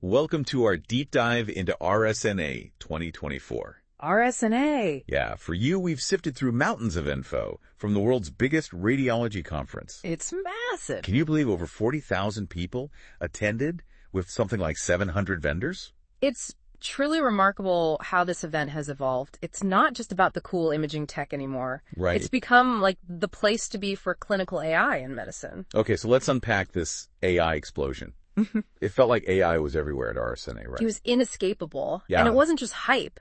Welcome to our deep dive into RSNA 2024. RSNA. Yeah, for you, we've sifted through mountains of info from the world's biggest radiology conference. It's massive. Can you believe over 40,000 people attended with something like 700 vendors? It's truly remarkable how this event has evolved. It's not just about the cool imaging tech anymore. Right. It's become like the place to be for clinical AI in medicine. Okay, so let's unpack this AI explosion. It felt like AI was everywhere at RSNA, right? It was inescapable. Yeah. And it wasn't just hype.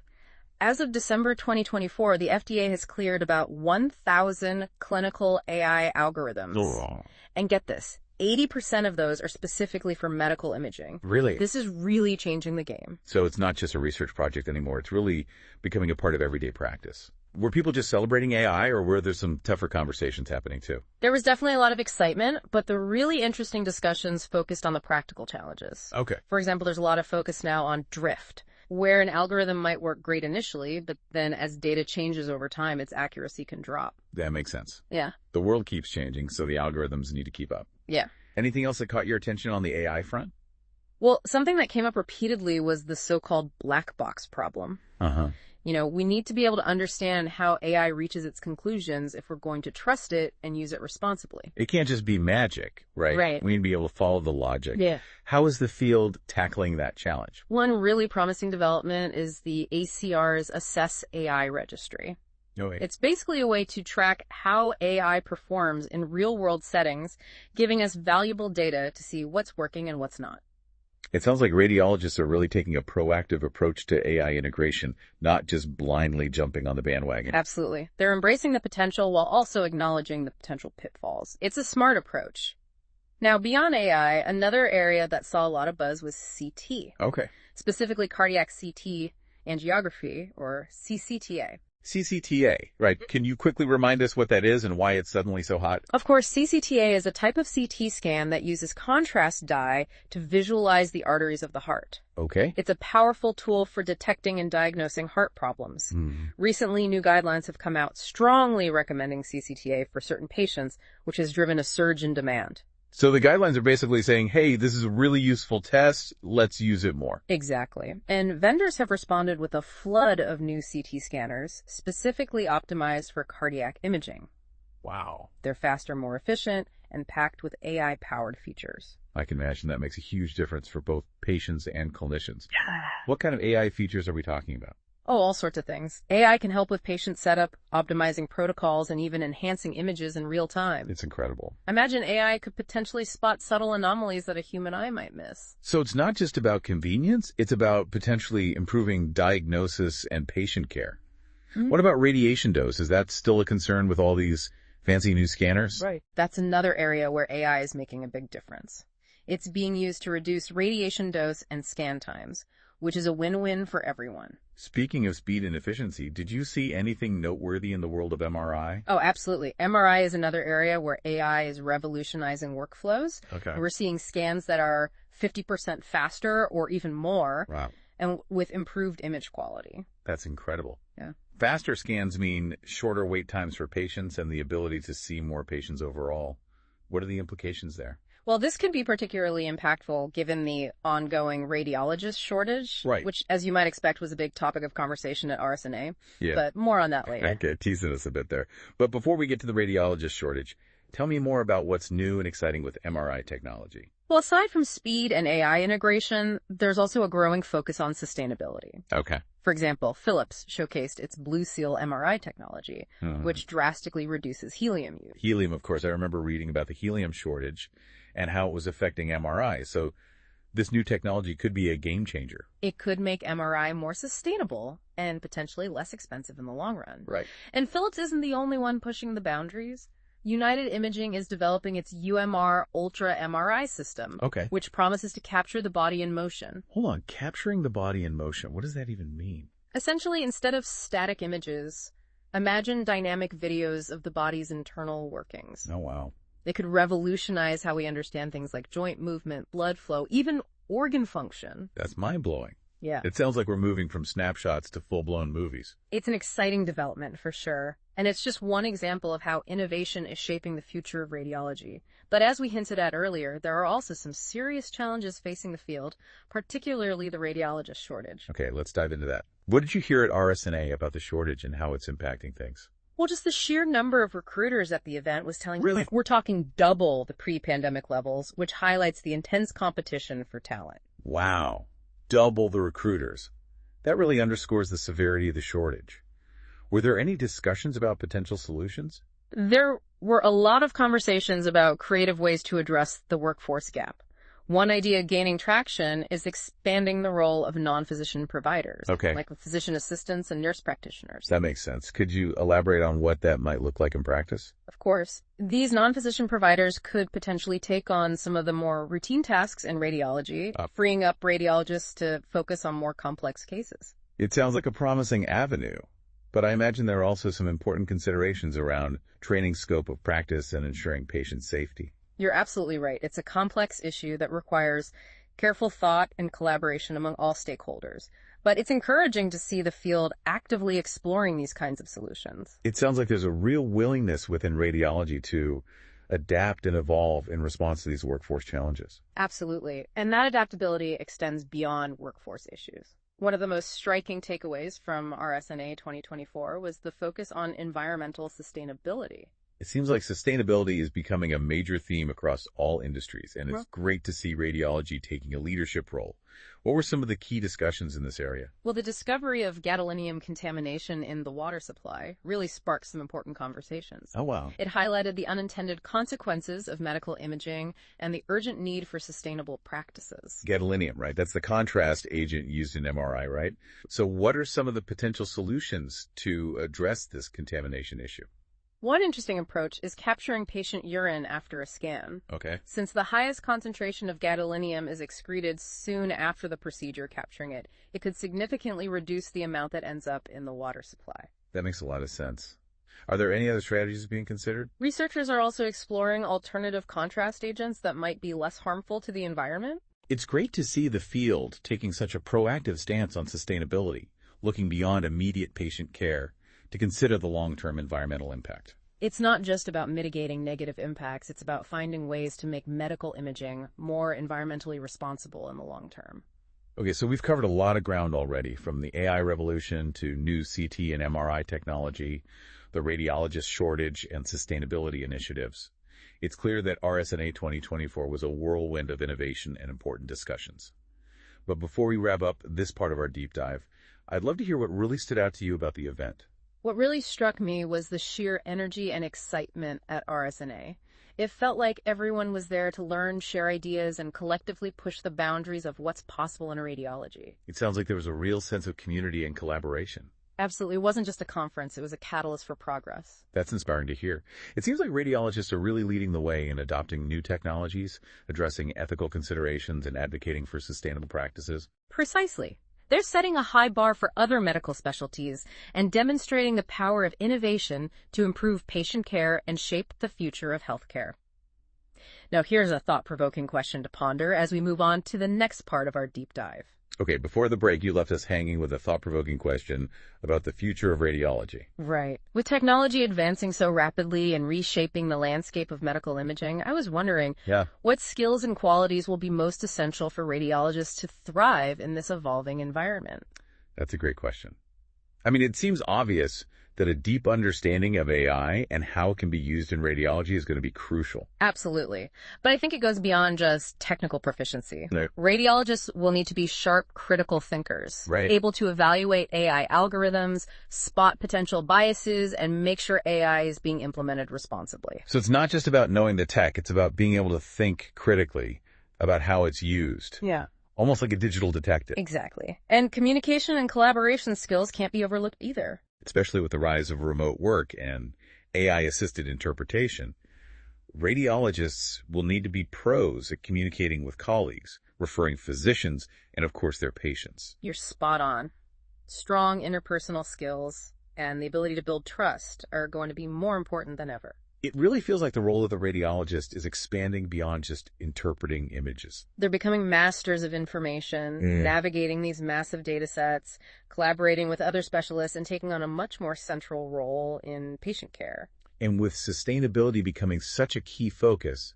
As of December 2024, the FDA has cleared about 1,000 clinical AI algorithms. Oh. And get this, 80% of those are specifically for medical imaging. Really? This is really changing the game. So it's not just a research project anymore. It's really becoming a part of everyday practice. Were people just celebrating AI, or were there some tougher conversations happening too? There was definitely a lot of excitement, but the really interesting discussions focused on the practical challenges. Okay. For example, there's a lot of focus now on drift, where an algorithm might work great initially, but then as data changes over time, its accuracy can drop. That makes sense. Yeah. The world keeps changing, so the algorithms need to keep up. Yeah. Anything else that caught your attention on the AI front? Well, something that came up repeatedly was the so-called black box problem. Uh-huh. We need to be able to understand how AI reaches its conclusions if we're going to trust it and use it responsibly. It can't just be magic, right? Right. We need to be able to follow the logic. Yeah. How is the field tackling that challenge? One really promising development is the ACR's Assess AI registry. No way. It's basically a way to track how AI performs in real-world settings, giving us valuable data to see what's working and what's not. It sounds like radiologists are really taking a proactive approach to AI integration, not just blindly jumping on the bandwagon. Absolutely. They're embracing the potential while also acknowledging the potential pitfalls. It's a smart approach. Now, beyond AI, another area that saw a lot of buzz was CT, Okay. specifically cardiac CT angiography, or CCTA. CCTA, right. Can you quickly remind us what that is and why it's suddenly so hot? Of course, CCTA is a type of CT scan that uses contrast dye to visualize the arteries of the heart. Okay. It's a powerful tool for detecting and diagnosing heart problems. Recently, new guidelines have come out strongly recommending CCTA for certain patients, which has driven a surge in demand. So the guidelines are basically saying, hey, this is a really useful test. Let's use it more. Exactly. And vendors have responded with a flood of new CT scanners, specifically optimized for cardiac imaging. Wow. They're faster, more efficient, and packed with AI-powered features. I can imagine that makes a huge difference for both patients and clinicians. What kind of AI features are we talking about? Oh, all sorts of things. AI can help with patient setup, optimizing protocols, and even enhancing images in real time. It's incredible. Imagine AI could potentially spot subtle anomalies that a human eye might miss. So it's not just about convenience, it's about potentially improving diagnosis and patient care. What about radiation dose? Is that still a concern with all these fancy new scanners? Right. That's another area where AI is making a big difference. It's being used to reduce radiation dose and scan times, which is a win-win for everyone. Speaking of speed and efficiency, did you see anything noteworthy in the world of MRI? Oh, absolutely. MRI is another area where AI is revolutionizing workflows. Okay. We're seeing scans that are 50% faster or even more, Wow. and with improved image quality. That's incredible. Yeah. Faster scans mean shorter wait times for patients and the ability to see more patients overall. What are the implications there? Well, this could be particularly impactful given the ongoing radiologist shortage, Right. which, as you might expect, was a big topic of conversation at RSNA. Yeah. But more on that later. Okay, teasing us a bit there. But before we get to the radiologist shortage, tell me more about what's new and exciting with MRI technology. Well, aside from speed and AI integration, there's also a growing focus on sustainability. Okay. For example, Philips showcased its Blue Seal MRI technology, which drastically reduces helium use. Helium, of course. I remember reading about the helium shortage and how it was affecting MRI. So this new technology could be a game changer. It could make MRI more sustainable and potentially less expensive in the long run. Right. And Philips isn't the only one pushing the boundaries. United Imaging is developing its UMR Ultra MRI system, Okay. which promises to capture the body in motion. Hold on. Capturing the body in motion. What does that even mean? Essentially, instead of static images, imagine dynamic videos of the body's internal workings. Oh, wow. They could revolutionize how we understand things like joint movement, blood flow, even organ function. That's mind-blowing. Yeah. It sounds like we're moving from snapshots to full-blown movies. It's an exciting development for sure. And it's just one example of how innovation is shaping the future of radiology. But as we hinted at earlier, there are also some serious challenges facing the field, particularly the radiologist shortage. Okay, let's dive into that. What did you hear at RSNA about the shortage and how it's impacting things? Well, just the sheer number of recruiters at the event was telling Really? we're talking double the pre-pandemic levels, which highlights the intense competition for talent. Wow, double the recruiters. That really underscores the severity of the shortage. Were there any discussions about potential solutions? There were a lot of conversations about creative ways to address the workforce gap. One idea gaining traction is expanding the role of non-physician providers, like with physician assistants and nurse practitioners. That makes sense. Could you elaborate on what that might look like in practice? Of course. These non-physician providers could potentially take on some of the more routine tasks in radiology, freeing up radiologists to focus on more complex cases. It sounds like a promising avenue, but I imagine there are also some important considerations around training scope of practice and ensuring patient safety. You're absolutely right. It's a complex issue that requires careful thought and collaboration among all stakeholders. But it's encouraging to see the field actively exploring these kinds of solutions. It sounds like there's a real willingness within radiology to adapt and evolve in response to these workforce challenges. Absolutely. And that adaptability extends beyond workforce issues. One of the most striking takeaways from RSNA 2024 was the focus on environmental sustainability. It seems like sustainability is becoming a major theme across all industries, and it's great to see radiology taking a leadership role. What were some of the key discussions in this area? Well, the discovery of gadolinium contamination in the water supply really sparked some important conversations. Oh, wow. It highlighted the unintended consequences of medical imaging and the urgent need for sustainable practices. Gadolinium, right? That's the contrast agent used in MRI, right? So what are some of the potential solutions to address this contamination issue? One interesting approach is capturing patient urine after a scan. Okay. Since the highest concentration of gadolinium is excreted soon after the procedure capturing it, it could significantly reduce the amount that ends up in the water supply. That makes a lot of sense. Are there any other strategies being considered? Researchers are also exploring alternative contrast agents that might be less harmful to the environment. It's great to see the field taking such a proactive stance on sustainability, looking beyond immediate patient care to consider the long-term environmental impact. It's not just about mitigating negative impacts, it's about finding ways to make medical imaging more environmentally responsible in the long term. Okay, so we've covered a lot of ground already, from the AI revolution to new CT and MRI technology, the radiologist shortage, and sustainability initiatives. It's clear that RSNA 2024 was a whirlwind of innovation and important discussions. But before we wrap up this part of our deep dive, I'd love to hear what really stood out to you about the event. What really struck me was the sheer energy and excitement at RSNA. It felt like everyone was there to learn, share ideas, and collectively push the boundaries of what's possible in radiology. It sounds like there was a real sense of community and collaboration. Absolutely. It wasn't just a conference. It was a catalyst for progress. That's inspiring to hear. It seems like radiologists are really leading the way in adopting new technologies, addressing ethical considerations, and advocating for sustainable practices. Precisely. They're setting a high bar for other medical specialties and demonstrating the power of innovation to improve patient care and shape the future of healthcare. Now, here's a thought-provoking question to ponder as we move on to the next part of our deep dive. Okay, before the break, you left us hanging with a thought-provoking question about the future of radiology. Right. With technology advancing so rapidly and reshaping the landscape of medical imaging, I was wondering what skills and qualities will be most essential for radiologists to thrive in this evolving environment? That's a great question. I mean, it seems obvious that a deep understanding of AI and how it can be used in radiology is going to be crucial. Absolutely. But I think it goes beyond just technical proficiency. Right. Radiologists will need to be sharp, critical thinkers, able to evaluate AI algorithms, spot potential biases, and make sure AI is being implemented responsibly. So it's not just about knowing the tech, it's about being able to think critically about how it's used. Yeah. Almost like a digital detective. Exactly. And communication and collaboration skills can't be overlooked either. Especially with the rise of remote work and AI-assisted interpretation, radiologists will need to be pros at communicating with colleagues, referring physicians, and of course their patients. You're spot on. Strong interpersonal skills and the ability to build trust are going to be more important than ever. It really feels like the role of the radiologist is expanding beyond just interpreting images. They're becoming masters of information, navigating these massive data sets, collaborating with other specialists, and taking on a much more central role in patient care. And with sustainability becoming such a key focus,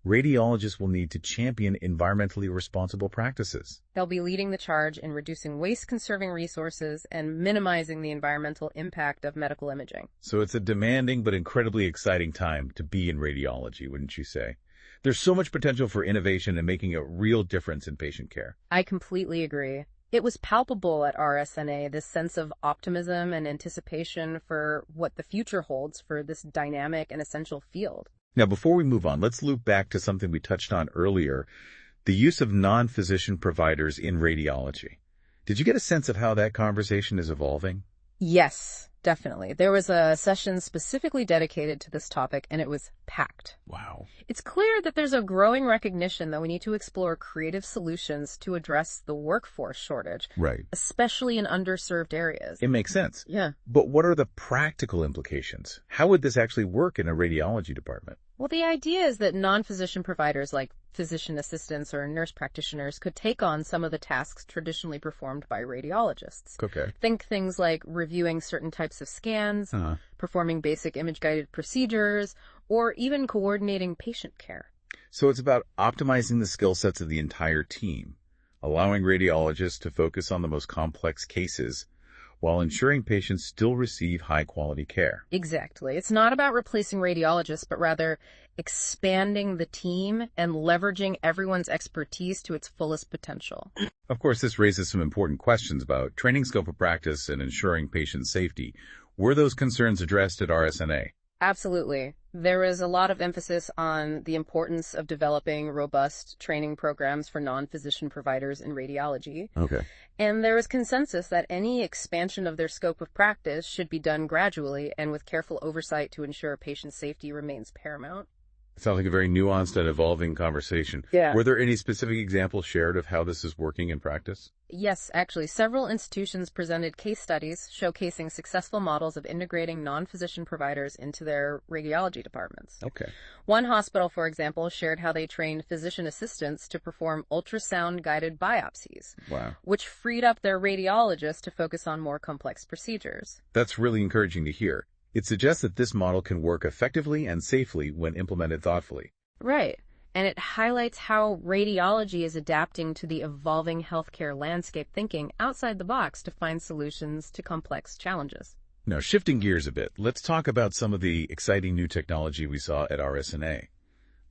radiologists will need to champion environmentally responsible practices. They'll be leading the charge in reducing waste, conserving resources, and minimizing the environmental impact of medical imaging. So it's a demanding but incredibly exciting time to be in radiology, wouldn't you say? There's so much potential for innovation and making a real difference in patient care. I completely agree. It was palpable at RSNA, this sense of optimism and anticipation for what the future holds for this dynamic and essential field. Now, before we move on, let's loop back to something we touched on earlier, the use of non-physician providers in radiology. Did you get a sense of how that conversation is evolving? Yes, definitely. There was a session specifically dedicated to this topic, and it was packed. Wow. It's clear that there's a growing recognition that we need to explore creative solutions to address the workforce shortage, Right. especially in underserved areas. It makes sense. Yeah. But what are the practical implications? How would this actually work in a radiology department? Well, the idea is that non-physician providers like physician assistants or nurse practitioners could take on some of the tasks traditionally performed by radiologists. Okay. Think things like reviewing certain types of scans, performing basic image-guided procedures, or even coordinating patient care. So it's about optimizing the skill sets of the entire team, allowing radiologists to focus on the most complex cases, while ensuring patients still receive high-quality care. Exactly. It's not about replacing radiologists, but rather expanding the team and leveraging everyone's expertise to its fullest potential. Of course, this raises some important questions about training scope of practice and ensuring patient safety. Were those concerns addressed at RSNA? Absolutely. There is a lot of emphasis on the importance of developing robust training programs for non-physician providers in radiology. Okay. And there is consensus that any expansion of their scope of practice should be done gradually and with careful oversight to ensure patient safety remains paramount. Sounds like a very nuanced and evolving conversation. Yeah. Were there any specific examples shared of how this is working in practice? Yes, actually, several institutions presented case studies showcasing successful models of integrating non-physician providers into their radiology departments. Okay. One hospital, for example, shared how they trained physician assistants to perform ultrasound-guided biopsies, Wow. which freed up their radiologists to focus on more complex procedures. That's really encouraging to hear. It suggests that this model can work effectively and safely when implemented thoughtfully. Right. And it highlights how radiology is adapting to the evolving healthcare landscape, thinking outside the box to find solutions to complex challenges. Now, shifting gears a bit, let's talk about some of the exciting new technology we saw at RSNA.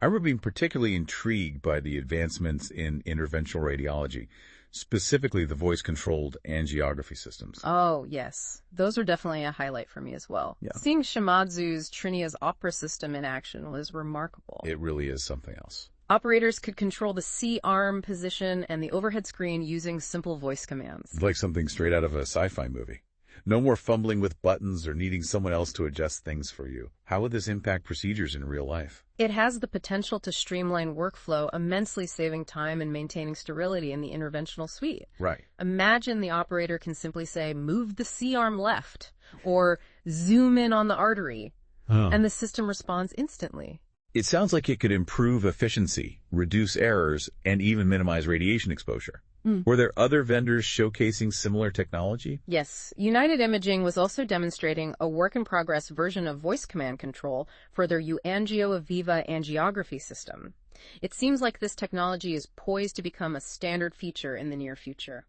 I remember being particularly intrigued by the advancements in interventional radiology, specifically the voice-controlled angiography systems. Oh, yes. Those are definitely a highlight for me as well. Yeah. Seeing Shimadzu's Trinia's Opera system in action was remarkable. It really is something else. Operators could control the C-arm position and the overhead screen using simple voice commands. It's like something straight out of a sci-fi movie. No more fumbling with buttons or needing someone else to adjust things for you. How would this impact procedures in real life? It has the potential to streamline workflow, immensely saving time and maintaining sterility in the interventional suite. Right. Imagine the operator can simply say, move the C-arm left, or zoom in on the artery, and the system responds instantly. It sounds like it could improve efficiency, reduce errors, and even minimize radiation exposure. Were there other vendors showcasing similar technology? Yes. United Imaging was also demonstrating a work-in-progress version of voice command control for their UAngioAviva angiography system. It seems like this technology is poised to become a standard feature in the near future.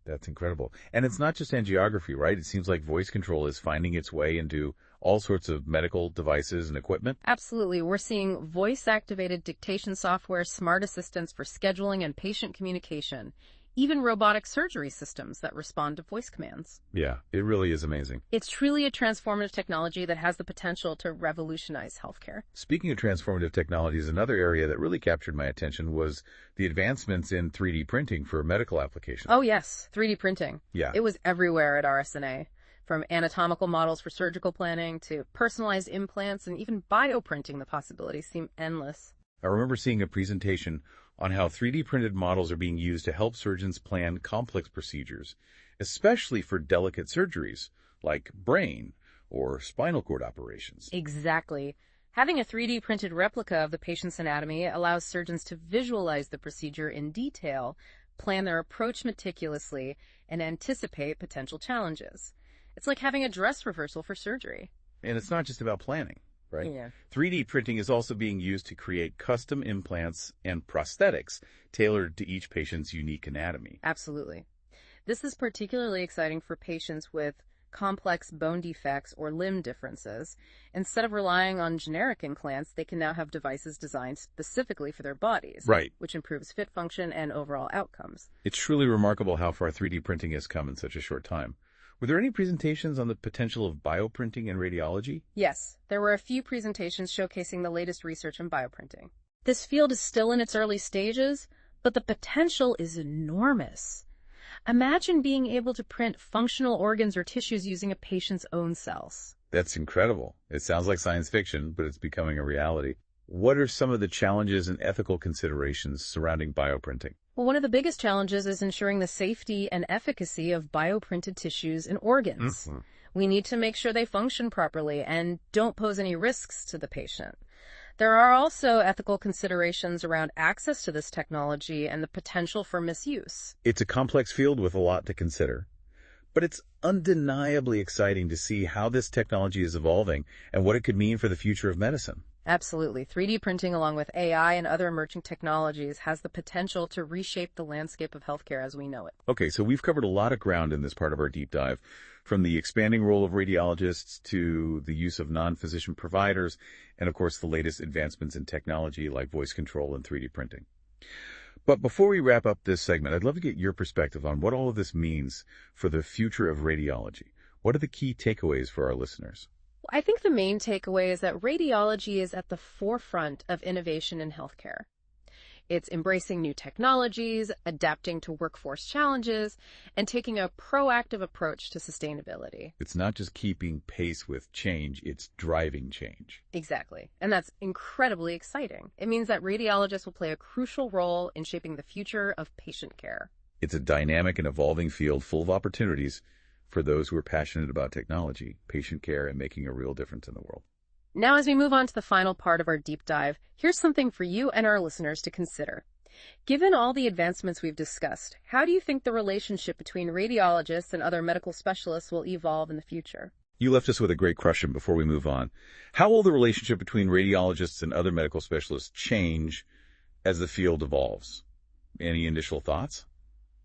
That's incredible. And it's not just angiography, right? It seems like voice control is finding its way into all sorts of medical devices and equipment. Absolutely. We're seeing voice-activated dictation software, smart assistants for scheduling and patient communication, even robotic surgery systems that respond to voice commands. Yeah, it really is amazing. It's truly a transformative technology that has the potential to revolutionize healthcare. Speaking of transformative technologies, another area that really captured my attention was the advancements in 3D printing for medical applications. Oh, yes. 3D printing. Yeah. It was everywhere at RSNA. From anatomical models for surgical planning to personalized implants and even bioprinting, the possibilities seem endless. I remember seeing a presentation on how 3D printed models are being used to help surgeons plan complex procedures, especially for delicate surgeries like brain or spinal cord operations. Exactly. Having a 3D printed replica of the patient's anatomy allows surgeons to visualize the procedure in detail, plan their approach meticulously, and anticipate potential challenges. It's like having a dress rehearsal for surgery. And it's not just about planning, right? Yeah. 3D printing is also being used to create custom implants and prosthetics tailored to each patient's unique anatomy. Absolutely. This is particularly exciting for patients with complex bone defects or limb differences. Instead of relying on generic implants, they can now have devices designed specifically for their bodies, Right. which improves fit function and overall outcomes. It's truly remarkable how far 3D printing has come in such a short time. Were there any presentations on the potential of bioprinting in radiology? Yes, there were a few presentations showcasing the latest research in bioprinting. This field is still in its early stages, but the potential is enormous. Imagine being able to print functional organs or tissues using a patient's own cells. That's incredible. It sounds like science fiction, but it's becoming a reality. What are some of the challenges and ethical considerations surrounding bioprinting? Well, one of the biggest challenges is ensuring the safety and efficacy of bioprinted tissues and organs. We need to make sure they function properly and don't pose any risks to the patient. There are also ethical considerations around access to this technology and the potential for misuse. It's a complex field with a lot to consider, but it's undeniably exciting to see how this technology is evolving and what it could mean for the future of medicine. Absolutely. 3D printing, along with AI and other emerging technologies, has the potential to reshape the landscape of healthcare as we know it. Okay, so we've covered a lot of ground in this part of our deep dive, from the expanding role of radiologists to the use of non-physician providers, and of course the latest advancements in technology like voice control and 3D printing. But before we wrap up this segment, I'd love to get your perspective on what all of this means for the future of radiology. What are the key takeaways for our listeners? I think the main takeaway is that radiology is at the forefront of innovation in healthcare. It's embracing new technologies, adapting to workforce challenges, and taking a proactive approach to sustainability. It's not just keeping pace with change, it's driving change. Exactly. And that's incredibly exciting. It means that radiologists will play a crucial role in shaping the future of patient care. It's a dynamic and evolving field full of opportunities for those who are passionate about technology, patient care, and making a real difference in the world. Now, as we move on to the final part of our deep dive, here's something for you and our listeners to consider. Given all the advancements we've discussed, how do you think the relationship between radiologists and other medical specialists will evolve in the future? You left us with a great question before we move on. How will the relationship between radiologists and other medical specialists change as the field evolves? Any initial thoughts?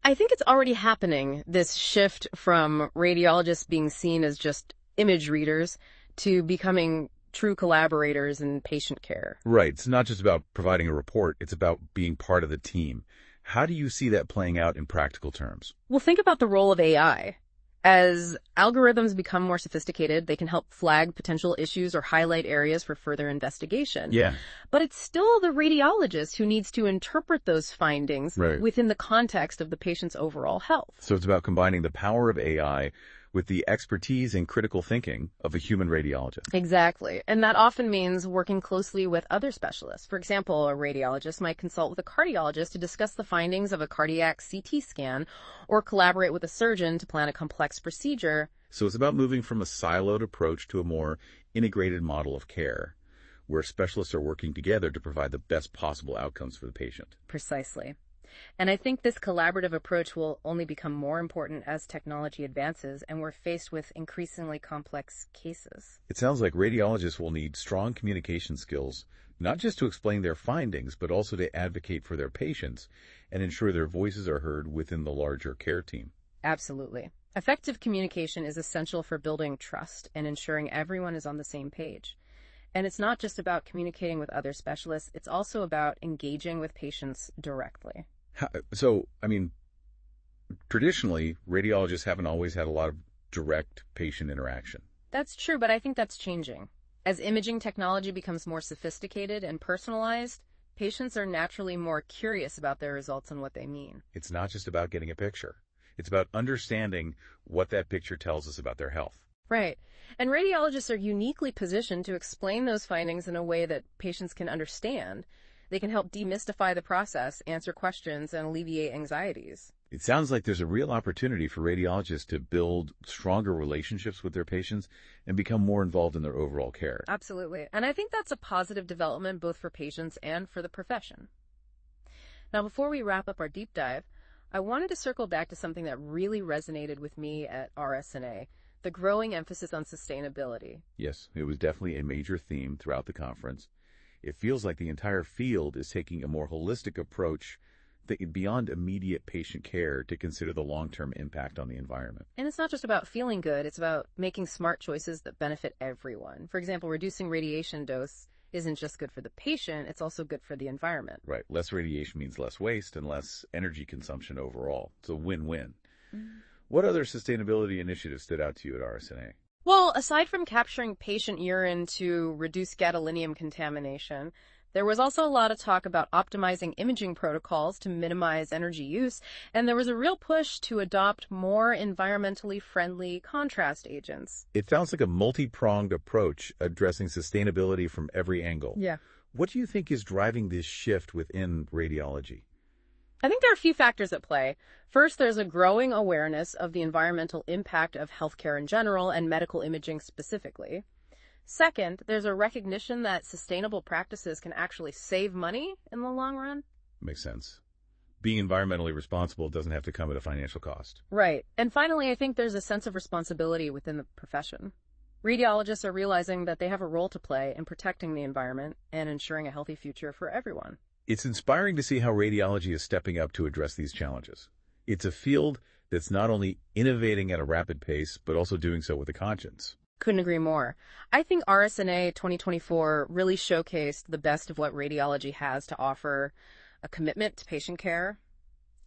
I think it's already happening, this shift from radiologists being seen as just image readers to becoming true collaborators in patient care. Right. It's not just about providing a report. It's about being part of the team. How do you see that playing out in practical terms? Well, think about the role of AI. As algorithms become more sophisticated, they can help flag potential issues or highlight areas for further investigation. Yeah. But it's still the radiologist who needs to interpret those findings within the context of the patient's overall health. So it's about combining the power of AI with the expertise and critical thinking of a human radiologist. Exactly. And that often means working closely with other specialists. For example, a radiologist might consult with a cardiologist to discuss the findings of a cardiac CT scan or collaborate with a surgeon to plan a complex procedure. So it's about moving from a siloed approach to a more integrated model of care, where specialists are working together to provide the best possible outcomes for the patient. Precisely. And I think this collaborative approach will only become more important as technology advances and we're faced with increasingly complex cases. It sounds like radiologists will need strong communication skills, not just to explain their findings, but also to advocate for their patients and ensure their voices are heard within the larger care team. Absolutely. Effective communication is essential for building trust and ensuring everyone is on the same page. And it's not just about communicating with other specialists, it's also about engaging with patients directly. Traditionally, radiologists haven't always had a lot of direct patient interaction. That's true, but I think that's changing. As imaging technology becomes more sophisticated and personalized, patients are naturally more curious about their results and what they mean. It's not just about getting a picture. It's about understanding what that picture tells us about their health. Right. And radiologists are uniquely positioned to explain those findings in a way that patients can understand. They can help demystify the process, answer questions, and alleviate anxieties. It sounds like there's a real opportunity for radiologists to build stronger relationships with their patients and become more involved in their overall care. Absolutely. And I think that's a positive development both for patients and for the profession. Now, before we wrap up our deep dive, I wanted to circle back to something that really resonated with me at RSNA, the growing emphasis on sustainability. Yes, it was definitely a major theme throughout the conference. It feels like the entire field is taking a more holistic approach beyond immediate patient care to consider the long-term impact on the environment. And it's not just about feeling good, it's about making smart choices that benefit everyone. For example, reducing radiation dose isn't just good for the patient, it's also good for the environment. Right. Less radiation means less waste and less energy consumption overall. It's a win-win. What other sustainability initiatives stood out to you at RSNA? Well, aside from capturing patient urine to reduce gadolinium contamination, there was also a lot of talk about optimizing imaging protocols to minimize energy use, and there was a real push to adopt more environmentally friendly contrast agents. It sounds like a multi-pronged approach addressing sustainability from every angle. Yeah. What do you think is driving this shift within radiology? I think there are a few factors at play. First, there's a growing awareness of the environmental impact of healthcare in general and medical imaging specifically. Second, there's a recognition that sustainable practices can actually save money in the long run. Makes sense. Being environmentally responsible doesn't have to come at a financial cost. Right. And finally, I think there's a sense of responsibility within the profession. Radiologists are realizing that they have a role to play in protecting the environment and ensuring a healthy future for everyone. It's inspiring to see how radiology is stepping up to address these challenges. It's a field that's not only innovating at a rapid pace, but also doing so with a conscience. Couldn't agree more. I think RSNA 2024 really showcased the best of what radiology has to offer: a commitment to patient care,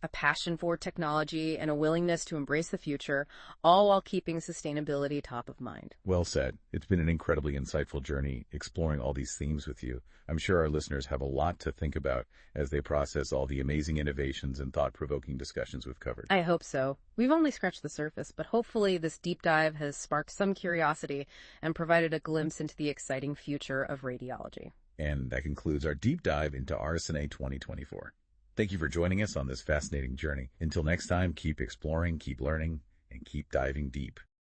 a passion for technology, and a willingness to embrace the future, all while keeping sustainability top of mind. Well said. It's been an incredibly insightful journey exploring all these themes with you. I'm sure our listeners have a lot to think about as they process all the amazing innovations and thought-provoking discussions we've covered. I hope so. We've only scratched the surface, but hopefully this deep dive has sparked some curiosity and provided a glimpse into the exciting future of radiology. And that concludes our deep dive into RSNA 2024. Thank you for joining us on this fascinating journey. Until next time, keep exploring, keep learning, and keep diving deep.